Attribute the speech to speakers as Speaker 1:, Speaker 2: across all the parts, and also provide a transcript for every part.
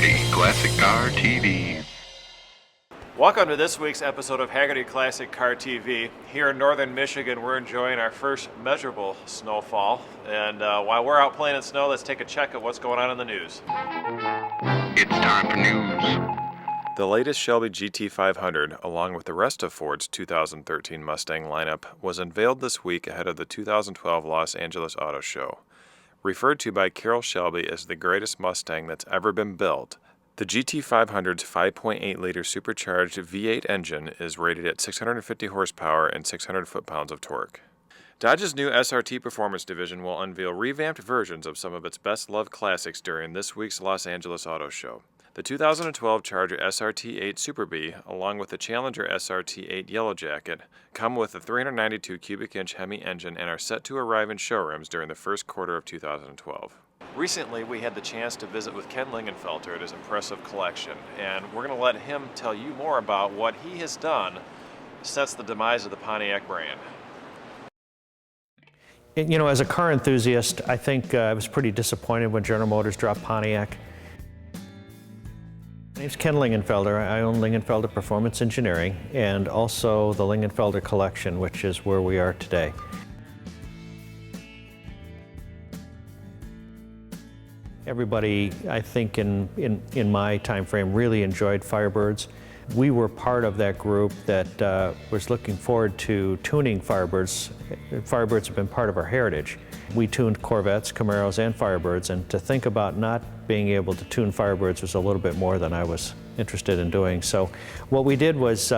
Speaker 1: Hagerty Classic Car TV.
Speaker 2: Welcome to this week's episode of Hagerty Classic Car TV. Here in northern Michigan, we're enjoying our first measurable snowfall. And while we're out playing in snow, let's take a check of what's going on in the news.
Speaker 1: It's time for news.
Speaker 2: The latest Shelby GT500, along with the rest of Ford's 2013 Mustang lineup, was unveiled this week ahead of the 2012 Los Angeles Auto Show. Referred to by Carroll Shelby as the greatest Mustang that's ever been built, the GT500's 5.8-liter supercharged V8 engine is rated at 650 horsepower and 600 foot-pounds of torque. Dodge's new SRT Performance division will unveil revamped versions of some of its best-loved classics during this week's Los Angeles Auto Show. The 2012 Charger SRT8 Super B, along with the Challenger SRT8 Yellow Jacket, come with a 392 cubic inch Hemi engine and are set to arrive in showrooms during the first quarter of 2012. Recently, we had the chance to visit with Ken Lingenfelter at his impressive collection, and we're going to let him tell you more about what he has done since the demise of the Pontiac brand.
Speaker 3: You know, as a car enthusiast, I think I was pretty disappointed when General Motors dropped Pontiac. My name's Ken Lingenfelter. I own Lingenfelter Performance Engineering and also the Lingenfelter Collection, which is where we are today. Everybody, I think, in my time frame really enjoyed Firebirds. We were part of that group that was looking forward to tuning Firebirds. Firebirds have been part of our heritage. We tuned Corvettes, Camaros, and Firebirds, and to think about not being able to tune Firebirds was a little bit more than I was interested in doing. So what we did was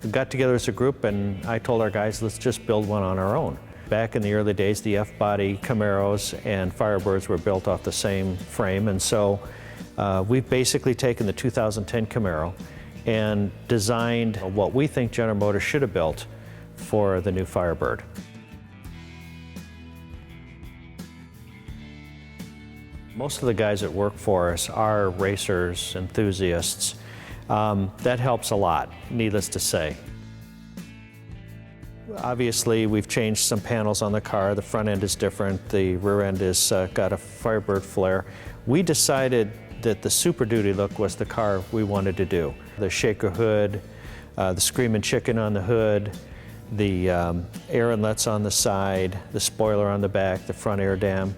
Speaker 3: we got together as a group, and I told our guys, let's just build one on our own. Back in the early days, the F-body Camaros and Firebirds were built off the same frame, and so we've basically taken the 2010 Camaro and designed what we think General Motors should have built for the new Firebird. Most of the guys that work for us are racers, enthusiasts. That helps a lot, needless to say. Obviously, we've changed some panels on the car. The front end is different. The rear end has got a Firebird flare. We decided that the Super Duty look was the car we wanted to do. The shaker hood, the screaming chicken on the hood, the air inlets on the side, the spoiler on the back, the front air dam.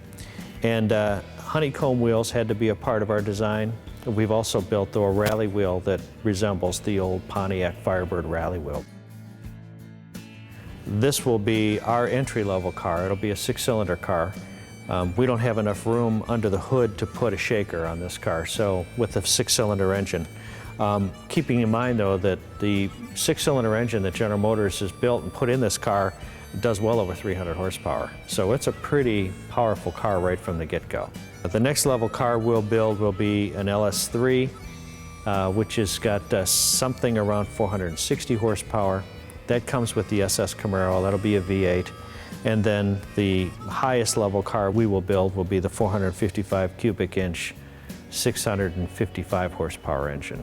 Speaker 3: And honeycomb wheels had to be a part of our design. We've also built a rally wheel that resembles the old Pontiac Firebird rally wheel. This will be our entry-level car. It'll be a 6-cylinder car. We don't have enough room under the hood to put a shaker on this car, so with a 6-cylinder engine. Keeping in mind, though, that the 6-cylinder engine that General Motors has built and put in this car does well over 300 horsepower. So it's a pretty powerful car right from the get-go. The next level car we'll build will be an LS3, which has got something around 460 horsepower. That comes with the SS Camaro. That'll be a V8. And then the highest level car we will build will be the 455 cubic inch, 655 horsepower engine.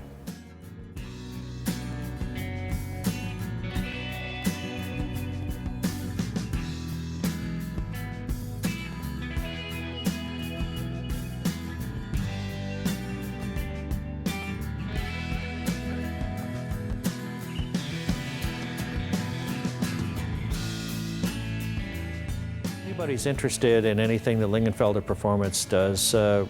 Speaker 3: Anybody's interested in anything that Lingenfelter Performance does, the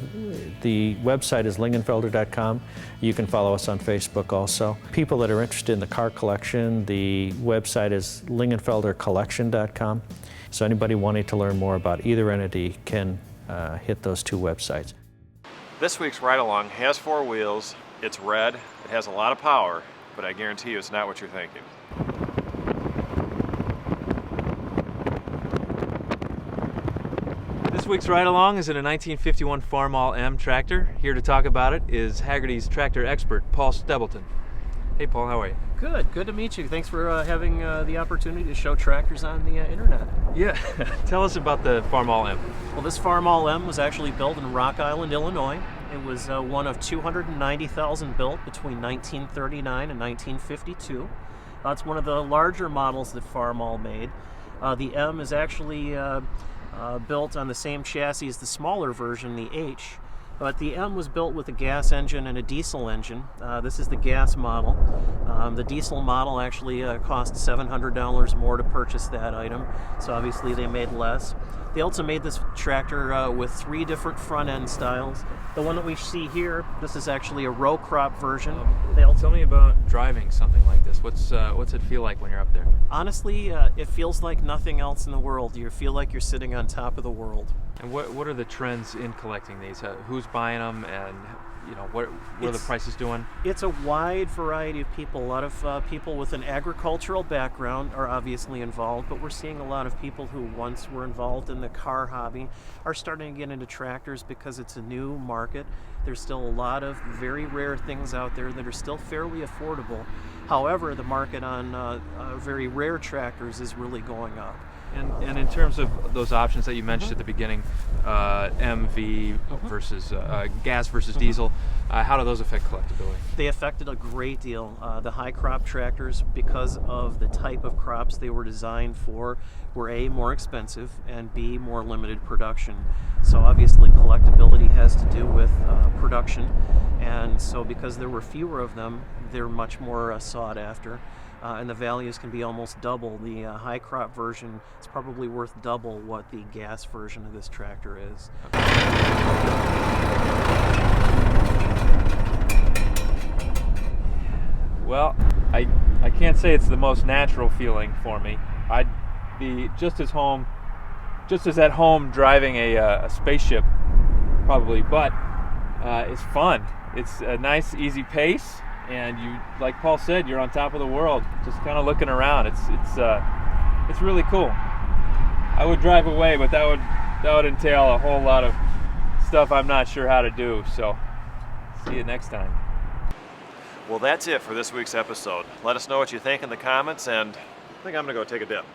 Speaker 3: website is lingenfelter.com. You can follow us on Facebook also. People that are interested in the car collection, the website is lingenfeltercollection.com. So anybody wanting to learn more about either entity can hit those two websites.
Speaker 2: This week's ride-along has 4 wheels, it's red, it has a lot of power, but I guarantee you it's not what you're thinking.
Speaker 4: This week's ride-along is in a 1951 Farmall M tractor. Here to talk about it is Hagerty's tractor expert, Paul Stebleton. Hey Paul, how are you?
Speaker 5: Good to meet you. Thanks for having the opportunity to show tractors on the internet.
Speaker 4: Yeah, tell us about the Farmall M.
Speaker 5: Well, this Farmall M was actually built in Rock Island, Illinois. It was one of 290,000 built between 1939 and 1952. It's one of the larger models that Farmall made. The M is actually built on the same chassis as the smaller version, the H. But the M was built with a gas engine and a diesel engine. This is the gas model. The diesel model actually cost $700 more to purchase that item, so obviously they made less. They also made this tractor with 3 different front end styles. The one that we see here, this is actually a row crop version.
Speaker 4: Tell me about driving something like this. What's it feel like when you're up there?
Speaker 5: Honestly, it feels like nothing else in the world. You feel like you're sitting on top of the world.
Speaker 4: And what are the trends in collecting these? Who's buying them, and what are the prices doing?
Speaker 5: It's a wide variety of people. A lot of people with an agricultural background are obviously involved, but we're seeing a lot of people who once were involved in the car hobby are starting to get into tractors because it's a new market. There's still a lot of very rare things out there that are still fairly affordable. However, the market on very rare tractors is really going up.
Speaker 4: And in terms of those options that you mentioned at the beginning, MV versus gas versus diesel, how do those affect collectability?
Speaker 5: They affected a great deal. The high crop tractors, because of the type of crops they were designed for, were A, more expensive, and B, more limited production. So obviously collectability has to do with production, and so because there were fewer of them, they're much more sought after. And the values can be almost double. The high crop version is probably worth double what the gas version of this tractor is.
Speaker 4: Well, I can't say it's the most natural feeling for me. I'd be just as at home driving a spaceship, probably, but it's fun. It's a nice, easy pace. And you, like Paul said, you're on top of the world, just kind of looking around. It's really cool. I would drive away, but that would entail a whole lot of stuff I'm not sure how to do. So, see you next time.
Speaker 2: Well, that's it for this week's episode. Let us know what you think in the comments, and I think I'm gonna go take a dip.